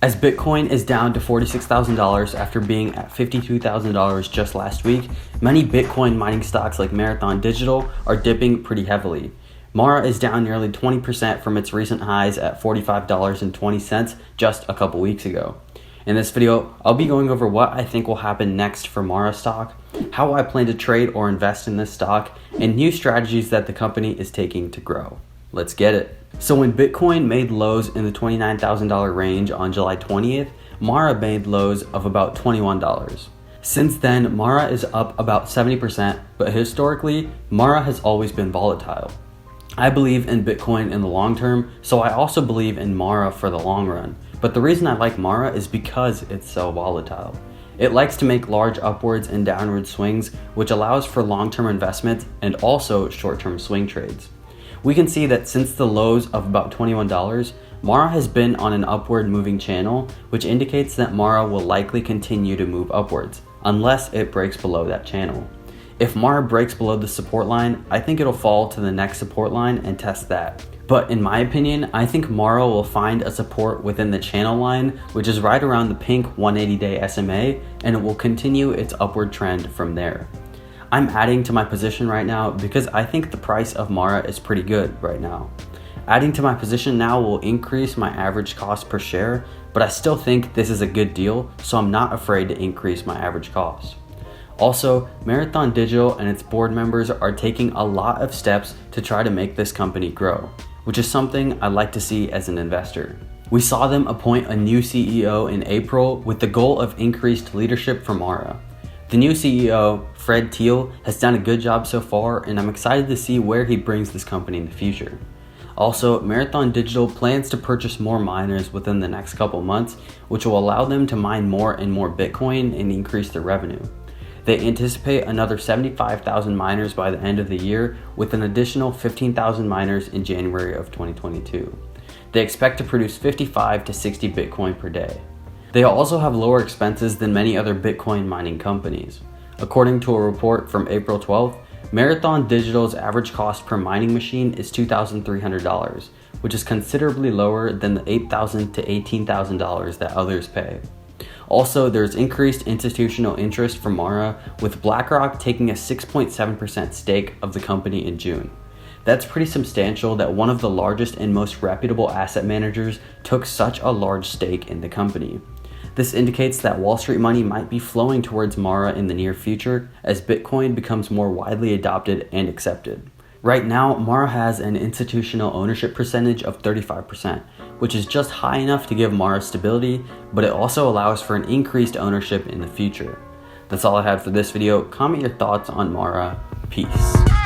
As Bitcoin is down to $46,000 after being at $52,000 just last week, many Bitcoin mining stocks like Marathon Digital are dipping pretty heavily. MARA is down nearly 20% from its recent highs at $45.20 just a couple weeks ago. In this video, I'll be going over what I think will happen next for MARA stock, how I plan to trade or invest in this stock, and new strategies that the company is taking to grow. Let's get it. So when Bitcoin made lows in the $29,000 range on July 20th, MARA made lows of about $21. Since then, MARA is up about 70%, but historically, MARA has always been volatile. I believe in Bitcoin in the long term, so I also believe in MARA for the long run. But the reason I like MARA is because it's so volatile. It likes to make large upwards and downward swings, which allows for long-term investment and also short-term swing trades. We can see that since the lows of about $21, MARA has been on an upward moving channel, which indicates that MARA will likely continue to move upwards, unless it breaks below that channel. If MARA breaks below the support line, I think it'll fall to the next support line and test that. But in my opinion, I think MARA will find a support within the channel line, which is right around the pink 180-day SMA, and it will continue its upward trend from there. I'm adding to my position right now because I think the price of MARA is pretty good right now. Adding to my position now will increase my average cost per share, but I still think this is a good deal, so I'm not afraid to increase my average cost. Also, Marathon Digital and its board members are taking a lot of steps to try to make this company grow, which is something I like to see as an investor. We saw them appoint a new CEO in April with the goal of increased leadership for MARA. The new CEO, Fred Thiel, has done a good job so far, and I'm excited to see where he brings this company in the future. Also, Marathon Digital plans to purchase more miners within the next couple months, which will allow them to mine more and more Bitcoin and increase their revenue. They anticipate another 75,000 miners by the end of the year, with an additional 15,000 miners in January of 2022. They expect to produce 55 to 60 Bitcoin per day. They also have lower expenses than many other Bitcoin mining companies. According to a report from April 12th, Marathon Digital's average cost per mining machine is $2,300, which is considerably lower than the $8,000 to $18,000 that others pay. Also, there's increased institutional interest from MARA, with BlackRock taking a 6.7% stake of the company in June. That's pretty substantial that one of the largest and most reputable asset managers took such a large stake in the company. This indicates that Wall Street money might be flowing towards MARA in the near future as Bitcoin becomes more widely adopted and accepted. Right now, MARA has an institutional ownership percentage of 35%, which is just high enough to give MARA stability, but it also allows for an increased ownership in the future. That's all I had for this video. Comment your thoughts on MARA. Peace.